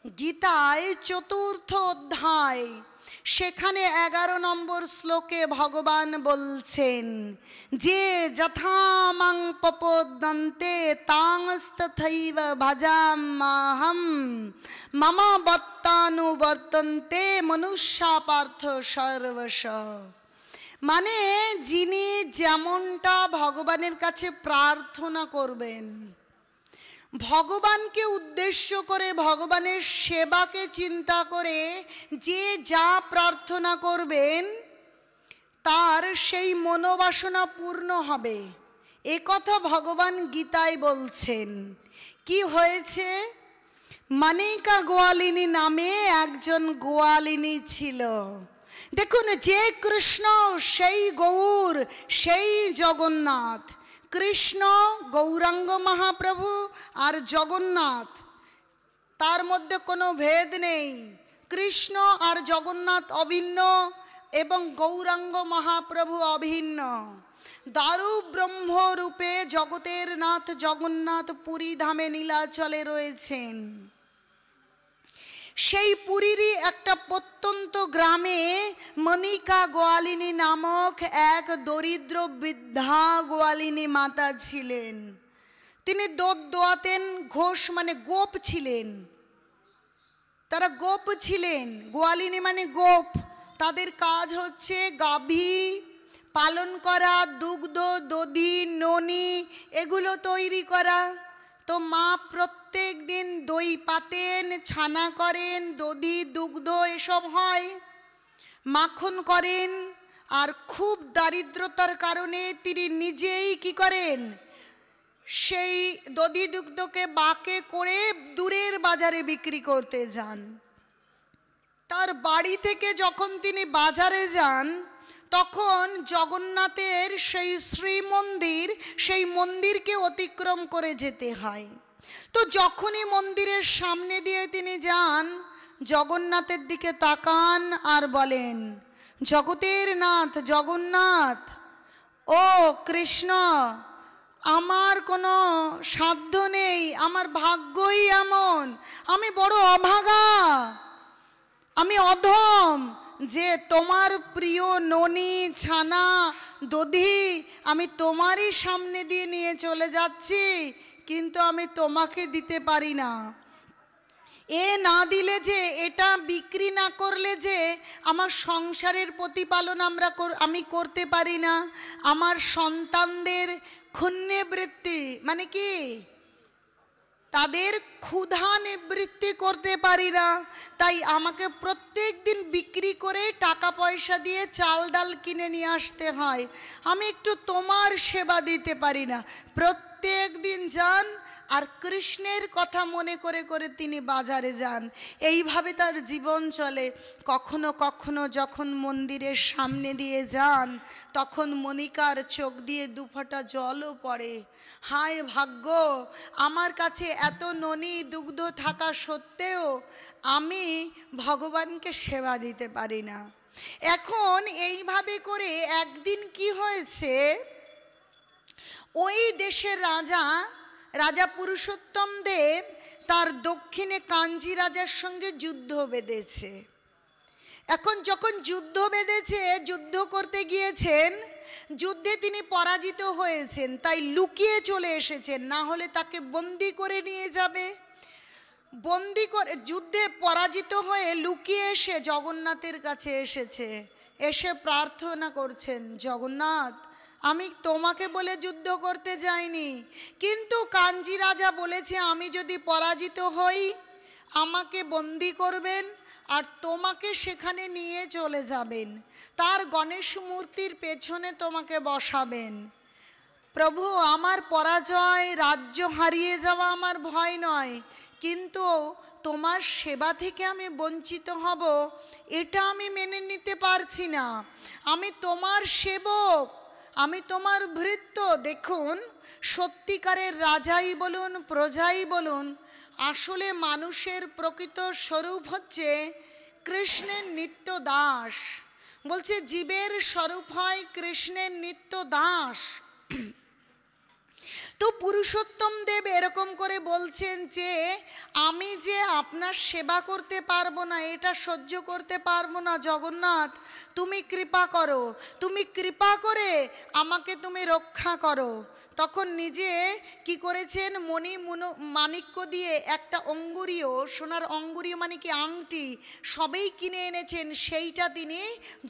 গীতায় ৪র্থ অধ্যায়, সেখানে ১১ নম্বর শ্লোকে ভগবান বলছেন যে যথামাং পপদ্যন্তে তাংস্তথৈব ভজাম্যহম মম বত্তানুবর্তন্তে মনুষ্যা পার্থ সর্বশ। মানে যিনি যেমনটা ভগবানের কাছে প্রার্থনা করবেন, ভগবানকে উদ্দেশ্য করে, ভগবানের সেবাকে চিন্তা করে যে যা প্রার্থনা করবেন তার সেই মনোবাসনা পূর্ণ হবে। এ কথা ভগবান গীতায় বলছেন। কি হয়েছে? মানিকা গোয়ালিনী নামে একজন গোয়ালিনী ছিল। দেখুন, যে কৃষ্ণ সেই গৌর, সেই জগন্নাথ। কৃষ্ণ গৌরাঙ্গ মহাপ্রভু আর জগন্নাথ, তার মধ্যে কোনো ভেদ নেই। কৃষ্ণ আর জগন্নাথ অভিন্ন এবং গৌরাঙ্গ মহাপ্রভু অভিন্ন। দারু ব্রহ্ম রূপে জগতের নাথ জগন্নাথ পুরী ধামে নীলাচলে রয়েছেন। সেই পুরীরই একটা প্রত্যন্ত গ্রামে মনিকা গোয়ালিনী নামক এক দরিদ্র বৃদ্ধা গোয়ালিনী মাতা ছিলেন। তিনি দুধ দোয়াতেন। ঘোষ মানে গোপ ছিলেন, তারা গোপ ছিলেন। গোয়ালিনী মানে গোপ। তাদের কাজ হচ্ছে গাভী পালন করা, দুগ্ধ, দধি, ননি এগুলো তৈরি করা। তো মা প্রত্যেক দিন দই পাতেন, ছানা করেন, দধি দুগ্ধ এসব হয়, মাখন করেন। আর খুব দারিদ্রতার কারণে তিনি নিজেই কি করেন, সেই দধি দুগ্ধকে বাঁকে করে দূরের বাজারে বিক্রি করতে যান। তার বাড়ি থেকে যখন তিনি বাজারে যান তখন জগন্নাথের সেই শ্রীমন্দির, সেই মন্দিরকে অতিক্রম করে যেতে হয়। তো যখনই মন্দিরের সামনে দিয়ে তিনি যান, জগন্নাথের দিকে তাকান আর বলেন, জগতের নাথ জগন্নাথ, ও কৃষ্ণ, আমার কোনো সাধ্য নেই, আমার ভাগ্যই এমন, আমি বড় অভাগা, আমি অধম যে তোমার প্রিয় ননি, ছানা, দধি আমি তোমারই সামনে দিয়ে নিয়ে চলে যাচ্ছি, কিন্তু আমি তোমাকে দিতে পারি না। এ না দিলে যে, এটা বিক্রি না করলে যে আমার সংসারের প্রতিপালন আমি করতে পারি না, আমার সন্তানদের ক্ষুণ্ণবৃত্তি মানে কি, তাদের ক্ষুধা নিবৃত্তি করতে পারি না। তাই আমাকে প্রত্যেক দিন বিক্রি করে টাকা পয়সা দিয়ে চাল ডাল কিনে নিয়ে আসতে হয়, আমি একটু তোমার সেবা দিতে পারি না। প্রত্যেক দিন যান আর কৃষ্ণের কথা মনে করে করে তিনি বাজারে যান। এইভাবে তার জীবন চলে। কখনো কখনো যখন মন্দিরের সামনে দিয়ে যান তখন মনিকার চোখ দিয়ে দুফোঁটা জলও পড়ে। হায় ভাগ্য, আমার কাছে এত ননি দুগ্ধ থাকা সত্ত্বেও আমি ভগবানকে সেবা দিতে পারি না। এখন এইভাবে করে একদিন কি হয়েছে, ওই দেশের রাজা পুরুষোত্তম দেব তার দক্ষিণে কাঞ্জি রাজার সঙ্গে যুদ্ধ বেঁধেছে। এখন যখন যুদ্ধ বেঁধেছে, যুদ্ধ করতে গিয়েছেন, যুদ্ধে তিনি পরাজিত হয়েছেন, তাই লুকিয়ে চলে এসেছেন, না হলে তাকে বন্দি করে নিয়ে যাবে। বন্দি করে যুদ্ধে পরাজিত হয়ে লুকিয়ে এসে জগন্নাথের কাছে এসেছে, এসে প্রার্থনা করছেন, জগন্নাথ, আমি তোমাকে বলে যুদ্ধ করতে যাইনি, কিন্তু কাঞ্জি রাজা বলেছে আমি যদি পরাজিত হই আমাকে বন্দি করবেন আর তোমাকে সেখানে নিয়ে চলে যাবেন, তার গণেশ মূর্তির পেছনে তোমাকে বসাবেন। প্রভু, আমার পরাজয়, রাজ্য হারিয়ে যাওয়া আমার ভয় নয়, কিন্তু তোমার সেবা থেকে আমি বঞ্চিত হব এটা আমি মেনে নিতে পারছি না। আমি তোমার সেবক, আমি তোমার ভৃত্য। দেখুন, সত্যিকারের রাজাই বলুন, প্রজাই বলুন, আসলে মানুষের প্রকৃত স্বরূপ হচ্ছে কৃষ্ণের নিত্য দাস। বলছে জীবের স্বরূপ হয় কৃষ্ণের নিত্য দাস। তো পুরুষোত্তম দেব এরকম করে বলছেন যে আমি যে আপনার সেবা করতে পারবো না, এটা সহ্য করতে পারবো না জগন্নাথ, তুমি কৃপা করো, তুমি কৃপা করে আমাকে তুমি রক্ষা করো। তখন নিজে কি করেছেন, মাণিক্য দিয়ে একটা অঙ্গুরীয়, সোনার অঙ্গুরীয় মানে কি আংটি, সবেই কিনে এনেছেন, সেইটা তিনি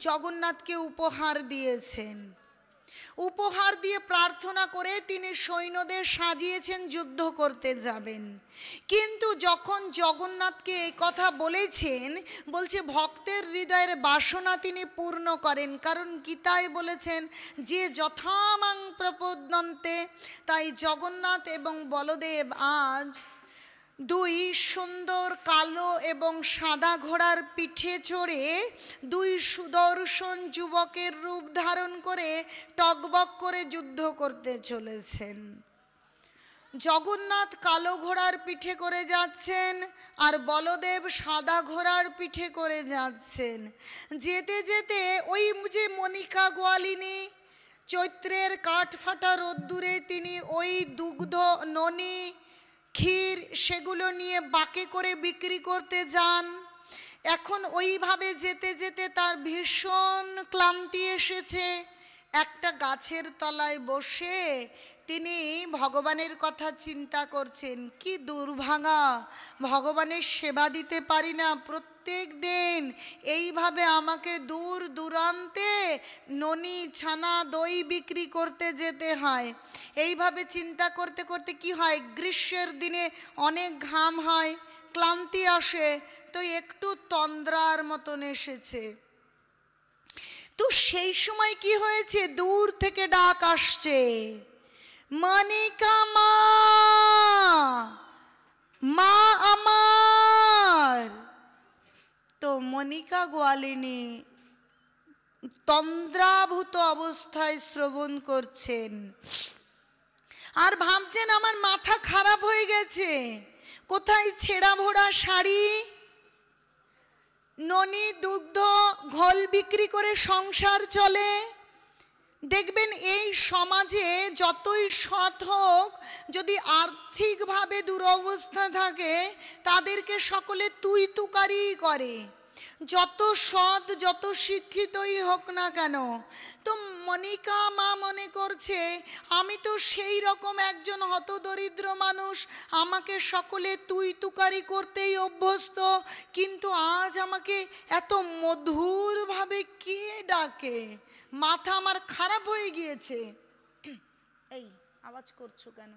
জগন্নাথকে উপহার দিয়েছেন। উপহার দিয়ে প্রার্থনা করে তিনি সৈন্যদের সাজিয়েছেন যুদ্ধ করতে যাবেন। কিন্তু যখন জগন্নাথকে এই কথা বলেছেন, বলছে ভক্তের হৃদয়ের বাসনা তিনি পূর্ণ করেন, কারণ গীতায় বলেছেন যে যথামাং প্রপদ্যন্তে। তাই জগন্নাথ এবং বলদেব আজ দুই সুন্দর কালো এবং সাদা ঘোড়ার পিঠে চড়ে দুই সুদর্শন যুবকের রূপ ধারণ করে টগবগ করে যুদ্ধ করতে চলেছেন। জগন্নাথ কালো ঘোড়ার পিঠে করে যাচ্ছেন আর বলদেব সাদা ঘোড়ার পিঠে করে যাচ্ছেন। যেতে যেতে ওই যে মনিকা গোয়ালিনী চৈত্রের কাঠফাটা রোদ্দুরে তিনি ওই দুগ্ধ ননি ক্ষীর সেগুলো নিয়ে বাঁকে করে বিক্রি করতে যান। এখন ওইভাবে যেতে যেতে তার ভীষণ ক্লান্তি এসেছে। একটা গাছের তলায় বসে তিনি ভগবানের কথা চিন্তা করছেন, কি দুর্ভাগা, ভগবানের সেবা দিতে পারি না, প্রত্যেক দিন এইভাবে আমাকে দূর দূরান্তে ননি ছানা দই বিক্রি করতে যেতে হয়। এইভাবে চিন্তা করতে করতে কি হয়, গ্রীষ্মের দিনে অনেক ঘাম হয়, ক্লান্তি আসে, তো একটু তন্দ্রার মতন এসেছে। তো সেই সময় কি হয়েছে, দূর থেকে ডাক আসছে, মনিকা মা, মা আমার। তো মনিকা গোয়ালিনী তন্দ্রাভূত অবস্থায় শ্রবণ করছেন আর ভাবছেন আমার মাথা খারাপ হয়ে গেছে, কোথায় ছেঁড়া ভোড়া শাড়ি, ননি দুগ্ধ ঘোল বিক্রি করে সংসার চলে। দেখবেন এই সমাজে যতই সৎ হোক, যদি আর্থিকভাবে দুরবস্থা থাকে তাদেরকে সকলে তুই তুকারি করে, যত সৎ যত শিক্ষিতই হোক না কেন। তো মনিকা মা মনে করছে আমি তো সেই রকম একজন হতদরিদ্র মানুষ, আমাকে সকলে তুই তুকারি করতেই অভ্যস্ত, কিন্তু আজ আমাকে এত মধুরভাবে কে ডাকে, মাথা আমার খারাপ হয়ে গিয়েছে। এই আওয়াজ করছো কেন?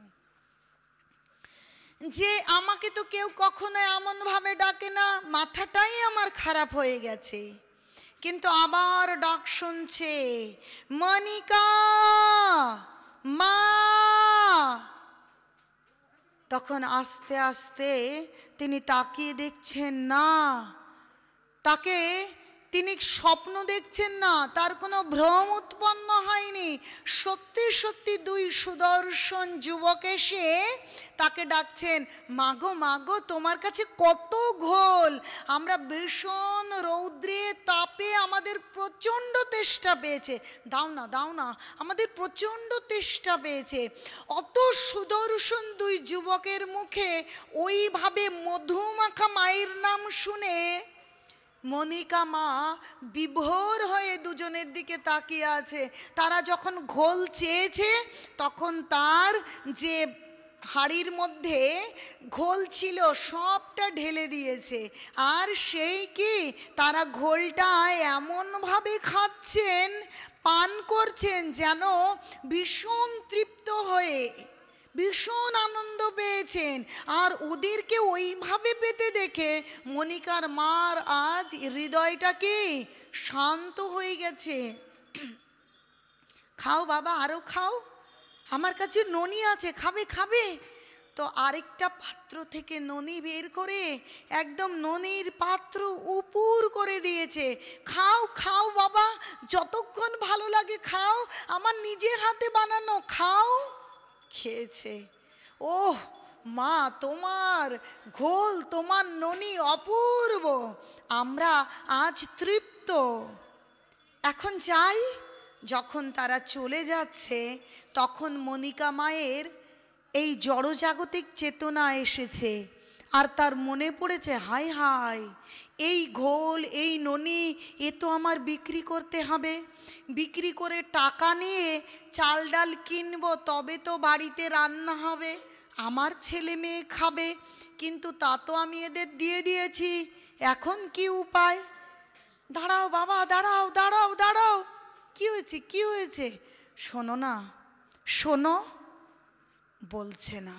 যে আমাকে তো কেউ কখনো এমন ভাবে ডাকে না, মাথাটাই আমার খারাপ হয়ে গেছে। কিন্তু আবার ডাক শুনছে, মনিকা মা। তখন আস্তে আস্তে তিনি তাকিয়ে দেখছেন না, তাকে তিনি স্বপ্ন দেখছেন না, তার কোনো ভ্রম উৎপন্ন হয়নি। সত্যি সত্যি দুই সুদর্শন যুবক এসে তাকে ডাকছেন, মাগো মাগো তোমার কাছে কত ঘোল, আমরা ভীষণ রৌদ্রে তাপে আমাদের প্রচণ্ড তেষ্টা পেয়েছে, দাও না দাও না, আমাদের প্রচণ্ড তেষ্টা পেয়েছে। অত সুদর্শন দুই যুবকের মুখে ওইভাবে মধুমাখা মায়ের নাম শুনে মনিকা মা বিভোর হয়ে দুজনের দিকে তাকিয়ে আছে। তারা যখন ঘোল চেয়েছে তখন তার যে হাড়ির মধ্যে ঘোল ছিল সবটা ঢেলে দিয়েছে, আর সেই কি তারা ঘোলটা এমনভাবে খাচ্ছেন, পান করছেন যেন ভীষণ তৃপ্ত হয়ে ভীষণ আনন্দ পেয়েছেন। আর ওদেরকে ওইভাবে পেতে দেখে মনিকার মার আজ হৃদয়টা কি শান্ত হয়ে গেছে। খাও বাবা, আরো খাও, আমার কাছে ননি আছে, খাবে খাবে। তো আরেকটা পাত্র থেকে ননি বের করে একদম ননির পাত্র উপুর করে দিয়েছে, খাও খাও বাবা, যতক্ষণ ভালো লাগে খাও, আমার নিজের হাতে বানানো, খাও। খেয়েছে। ওহ মা, তোমার ঘোল তোমার ননি অপূর্ব, আমরা আজ তৃপ্ত, এখন যাই। যখন তারা চলে যাচ্ছে তখন মনিকা মায়ের এই জড়জাগতিক চেতনা এসেছে, আর তার মনে পড়েছে হায় হায় এই ঘোল এই ননি এ তো আমার বিক্রি করতে হবে, বিক্রি করে টাকা নিয়ে চাল ডাল কিনবো, তবে তো বাড়িতে রান্না হবে, আমার ছেলে মেয়ে খাবে, কিন্তু তা তো আমি এদের দিয়ে দিয়েছি, এখন কি উপায়? দাঁড়াও বাবা, দাঁড়াও দাঁড়াও দাঁড়াও, কি হয়েছে কি হয়েছে? শোনো না, শোনো। বলছে না।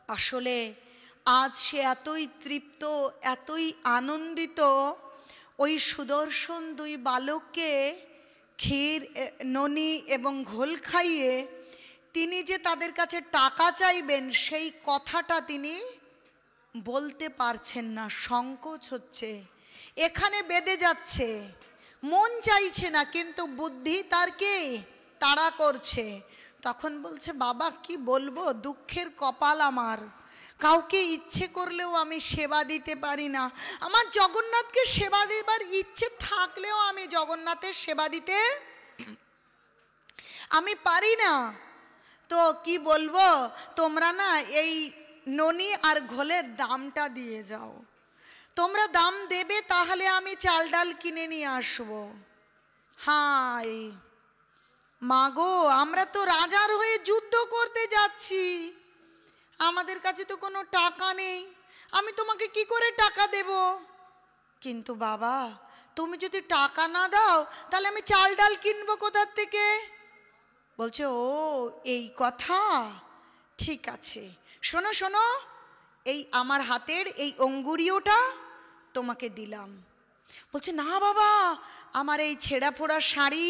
আসলে আজ সে এতই তৃপ্ত, এতই আনন্দিত, ওই সুদর্শন দুই বালককে ক্ষীর ননি এবং ঘোল খাইয়ে তিনি যে তাদের কাছে টাকা চাইবেন সেই কথাটা তিনি বলতে পারছেন না, সংকোচ হচ্ছে, এখানে বেঁধে যাচ্ছে, মন চাইছে না কিন্তু বুদ্ধি তার কে তাড়া করছে। তখন বলছে বাবা কি বলবো, দুঃখের কপাল আমার, কাউকে ইচ্ছে করলেও আমি সেবা দিতে পারি না, আমার জগন্নাথকে সেবা দেবার ইচ্ছে থাকলেও আমি জগন্নাথের সেবা দিতে আমি পারি না। তো কি বলবো, তোমরা না এই ননি আর ঘোলের দামটা দিয়ে যাও, তোমরা দাম দেবে তাহলে আমি চাল ডাল কিনে নিয়ে আসবো। হায় মাগো, আমরা তো রাজার হয়ে যুদ্ধ করতে যাচ্ছি, আমাদের কাছে তো কোনো টাকা নেই, আমি তোমাকে কি করে টাকা দেব? কিন্তু বাবা তুমি যদি টাকা না দাও তাহলে আমি চাল ডাল কিনবো কোথার থেকে? বলছে ও এই কথা, ঠিক আছে, শোনো শোনো, এই আমার হাতের এই অঙ্গুরীয়টা তোমাকে দিলাম। বলছে না বাবা, আমার এই ছেঁড়া ফোড়া শাড়ি,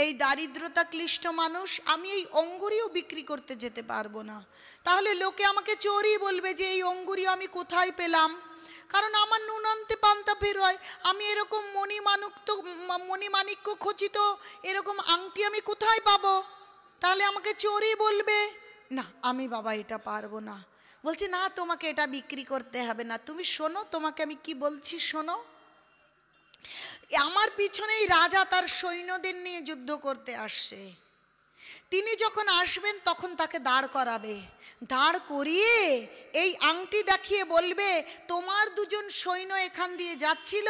এই দারিদ্রতা ক্লিষ্ট মানুষ, আমি এই অঙ্গুরীয় বিক্রি করতে যেতে পারবো না, তাহলে লোকে আমাকে চোরই বলবে যে এই অঙ্গুরীয় আমি কোথায় পেলাম, কারণ আমার নুন আনতে পান্তা ফেরোয়, আমি এরকম মণিমাণিক্য খচিত এরকম আংটি আমি কোথায় পাবো, তাহলে আমাকে চোরই বলবে, না আমি বাবা এটা পারবো না। বলছে না তোমাকে এটা বিক্রি করতে হবে না, তুমি শোনো তোমাকে আমি কি বলছি শোনো। আমার পিছনেই রাজা তার সৈন্যদের নিয়ে যুদ্ধ করতে আসছে, তিনি যখন আসবেন তখন তাকে দাঁড় করাবে, দাঁড় করিয়ে এই আংটি দেখিয়ে বলবে তোমার দুজন সৈন্য এখান দিয়ে যাচ্ছিল,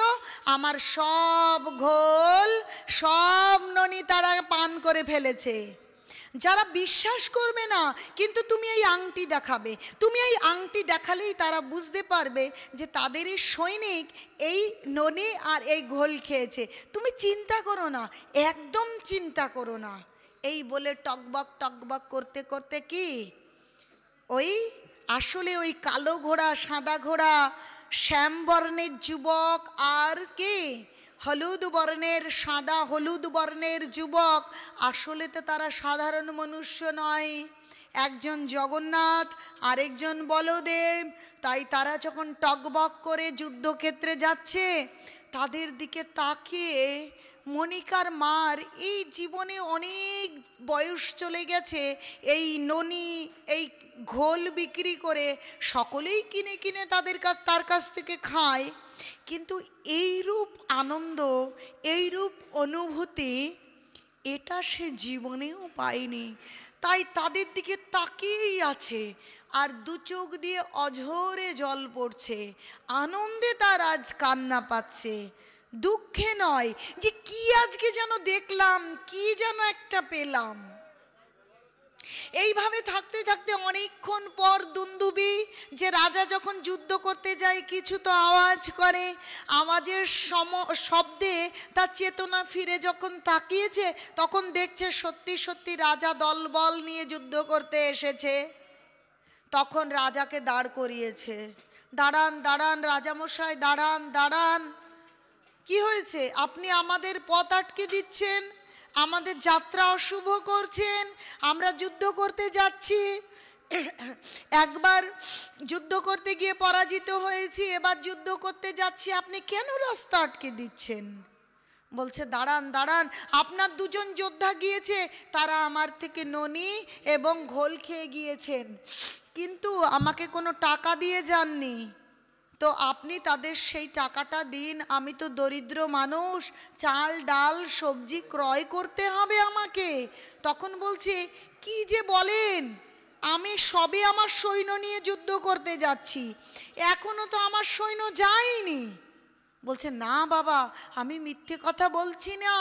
আমার সব ঘোল সব ননি তারা পান করে ফেলেছে। যারা বিশ্বাস করবে না, কিন্তু তুমি এই আংটি দেখাবে, তুমি এই আংটি দেখালেই তারা বুঝতে পারবে যে তাদের এই সৈনিক এই ননি আর এই ঘোল খেয়েছে, তুমি চিন্তা করো না, একদম চিন্তা করো না। এই বলে টকবক করতে করতে কি ওই আসলে ওই কালো ঘোড়া সাদা ঘোড়া শ্যামবর্ণের যুবক আর কে হলুদ বর্ণের সাদা হলুদ বর্ণের যুবক, আসলে তো তারা সাধারণ মনুষ্য নয়, একজন জগন্নাথ আরেকজন বলদেব, তাই তারা যখন টকবক করে যুদ্ধক্ষেত্রে যাচ্ছে তাদের দিকে তাকিয়ে মনিকার মার এই জীবনে অনেক বয়স চলে গেছে, এই ননি এই ঘোল বিক্রি করে সকলেই কিনে কিনে তার কাছ থেকে খায়, কিন্তু এইরূপ আনন্দ এইরূপ অনুভূতি এটা সে জীবনেও পায়নি, তাই তাদের দিকে তাকিয়েই আছে, আর দু চোখ দিয়ে অঝরে জল পড়ছে, আনন্দে তার আজ কান্না পাচ্ছে, দুঃখে নয় যে কি আজকে যেন দেখলাম, কি যেন একটা পেলাম। এইভাবে থাকতে থাকতে অনেকক্ষণ পর দুন্দুবি যে রাজা যখন যুদ্ধ করতে যায় কিছু তো আওয়াজ করে, আওয়াজের শব্দে তার চেতনা ফিরে যখন তাকিয়েছে তখন দেখছে সত্যি সত্যি রাজা দলবল নিয়ে যুদ্ধ করতে এসেছে। তখন রাজাকে দাঁড় করিয়েছে, দাঁড়ান দাঁড়ান রাজামশাই, দাঁড়ান দাঁড়ান, কি হয়েছে? আপনি আমাদের পথ আটকে দিচ্ছেন, আমাদের যাত্রা অশুভ করছেন, আমরা যুদ্ধ করতে যাচ্ছি, একবার যুদ্ধ করতে গিয়ে পরাজিত হয়েছি, এবার যুদ্ধ করতে যাচ্ছি, আপনি কেন রাস্তা আটকে দিচ্ছেন? বলছে দাঁড়ান দাঁড়ান, আপনার দুজন যোদ্ধা গিয়েছে, তারা আমার থেকে ননি এবং ঘোল খেয়ে গিয়েছেন, কিন্তু আমাকে কোনো টাকা দিয়ে যাননি, তো আপনি তাদের সেই টাকাটা দিন, আমি তো দরিদ্র মানুষ, চাল ডাল সবজি ক্রয় করতে হবে আমাকে। তখন বলছে কি যে বলেন, আমি সবে আমার সৈন্য নিয়ে যুদ্ধ করতে যাচ্ছি, এখনো তো আমার সৈন্য যায়নি। বলছে না বাবা, আমি মিথ্যে কথা বলছি না,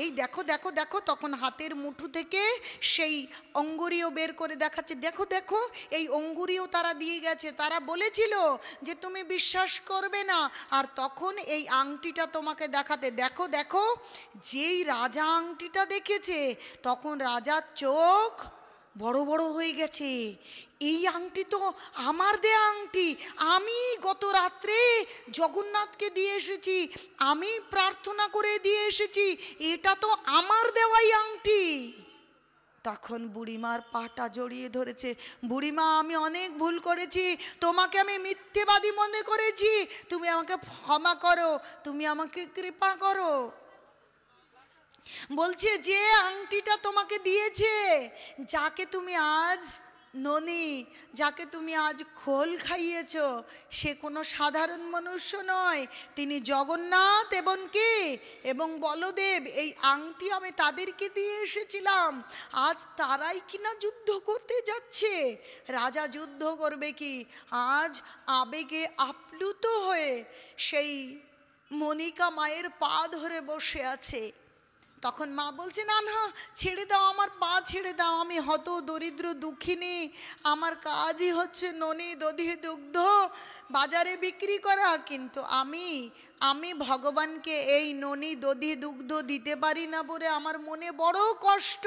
এই দেখো দেখো দেখো। তখন হাতের মুঠো থেকে সেই অঙ্গুরীয় বের করে দেখাচ্ছে, দেখো দেখো এই অঙ্গুরীয় তারা দিয়ে গেছে, তারা বলেছিল যে তুমি বিশ্বাস করবে না, আর তখন এই আংটিটা তোমাকে দেখাতে, দেখো দেখো। যেই রাজা আংটিটা দেখেছে তখন রাজার চোখ বড় বড় হয়ে গেছে। এই আংটি তো আমার দেয়া আংটি, আমি গত রাত্রে জগন্নাথকে দিয়ে এসেছি, আমি প্রার্থনা করে দিয়ে এসেছি, এটা তো আমার দেওয়াই আংটি। তখন বুড়িমার পাটা জড়িয়ে ধরেছে, বুড়িমা আমি অনেক ভুল করেছি, তোমাকে আমি মিথ্যেবাদী মনে করেছি, তুমি আমাকে ক্ষমা করো, তুমি আমাকে কৃপা করো। বলছে যে আংটিটা তোমাকে দিয়েছে, যাকে তুমি আজ ননি, যাকে তুমি আজ খোল খাইয়েছ, সে কোনো সাধারণ মনুষ্য নয়, তিনি জগন্নাথ এবং কে এবং বলদেব। এই আংটি আমি তাদেরকে দিয়ে এসেছিলাম, আজ তারাই কিনা যুদ্ধ করতে যাচ্ছে। রাজা যুদ্ধ করবে কি, আজ আবেগে আপ্লুত হয়ে সেই মনিকা মায়ের পা ধরে বসে আছে। তখন মা বলছে না না, ছেড়ে দাও, আমার পা ছেড়ে দাও, আমি হত দরিদ্র দুঃখিনী, আমার কাজই হচ্ছে ননি দধি দুগ্ধ বাজারে বিক্রি করা, কিন্তু আমি ভগবানকে এই ননি দধি দুগ্ধ দিতে পারি না বলে আমার মনে বড় কষ্ট।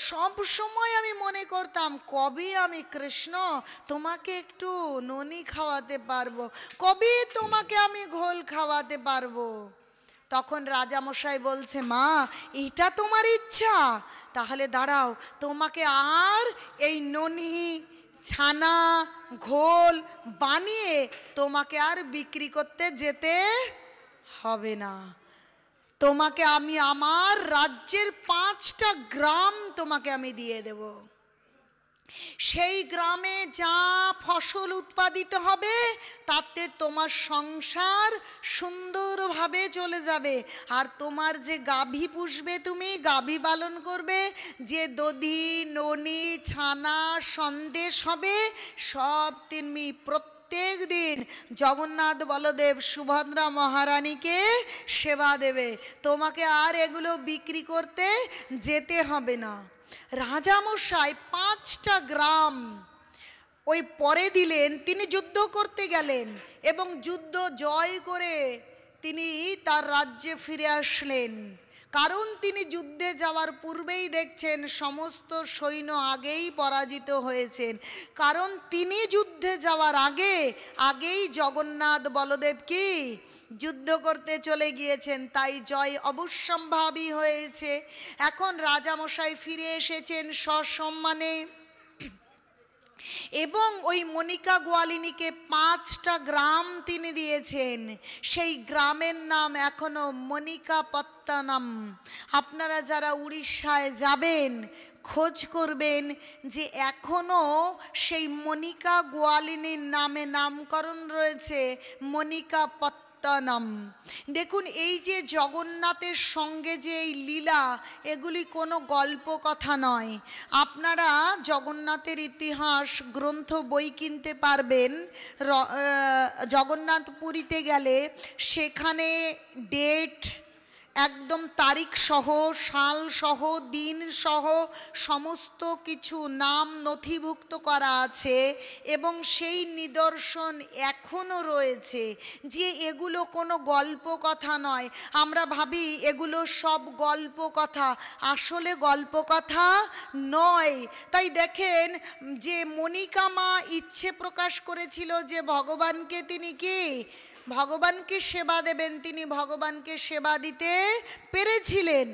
সব সময় আমি মনে করতাম কবে আমি কৃষ্ণ তোমাকে একটু ননি খাওয়াতে পারবো, কবে তোমাকে আমি ঘোল খাওয়াতে পারবো। তখন রাজামশাই বলছে মা এটা তোমার ইচ্ছা, তাহলে দাঁড়াও, তোমাকে আর এই ননি ছানা ঘোল বানিয়ে তোমাকে আর বিক্রি করতে যেতে হবে না, তোমাকে আমি আমার রাজ্যের 5টা গ্রাম তোমাকে আমি দিয়ে দেব, সেই গ্রামে যা ফসল উৎপাদিত হবে তাতে তোমার সংসার সুন্দরভাবে চলে যাবে, আর তোমার যে গাভী পুষবে, তুমি গাভী পালন করবে, যে দধি ননি ছানা সন্দেশ হবে, সব তুমি প্রত্যেক দিন জগন্নাথ বলদেব সুভদ্রা মহারানীকে সেবা দেবে, তোমাকে আর এগুলো বিক্রি করতে যেতে হবে না। রাজামশাই 5টা গ্রাম ওই পরে দিলেন, তিনি যুদ্ধ করতে গেলেন এবং যুদ্ধ জয় করে তিনি তার রাজ্যে ফিরে আসলেন। কারণ তিনি যুদ্ধে যাওয়ার পূর্বেই দেখছেন সমস্ত সৈন্য আগেই পরাজিত হয়েছেন, কারণ তিনি যুদ্ধে যাওয়ার আগেই জগন্নাথ বলদেব কি যুদ্ধ করতে চলে গিয়েছেন, তাই জয় অবশ্যম্ভাবী হয়েছে। এখন রাজামশাই ফিরে এসেছেন সসম্মানে এবং ওই মনিকা গোয়ালিনীকে 5টা গ্রাম তিনি দিয়েছেন, সেই গ্রামের নাম এখনো মনিকাপত্তনম। আপনারা যারা উড়িষ্যায় যাবেন খোঁজ করবেন যে এখনো সেই মনিকা গোয়ালিনীর নামে নামকরণ রয়েছে মনিকাপত্তনম। দেখুন এই যে জগন্নাথের সঙ্গে যে এই লীলা, এগুলি কোনো গল্প কথা নয়। আপনারা জগন্নাথের ইতিহাস গ্রন্থ বই কিনতে পারবেন, জগন্নাথ পুরীতে গেলে সেখানে ডেট একদম তারিখ সহ সাল সহ দিন সহ সমস্ত কিছু নাম নথিভুক্ত করা আছে এবং সেই নিদর্শন এখনও রয়েছে, যে এগুলো কোনো গল্প কথা নয়। আমরা ভাবি এগুলো সব গল্প কথা, আসলে গল্প কথা নয়। তাই দেখেন যে মনিকা মা ইচ্ছে প্রকাশ করেছিল যে ভগবানকে তিনি কি ভগবানকে সেবা দেবেন, তিনি ভগবানকে সেবা দিতে পেরেছিলেন।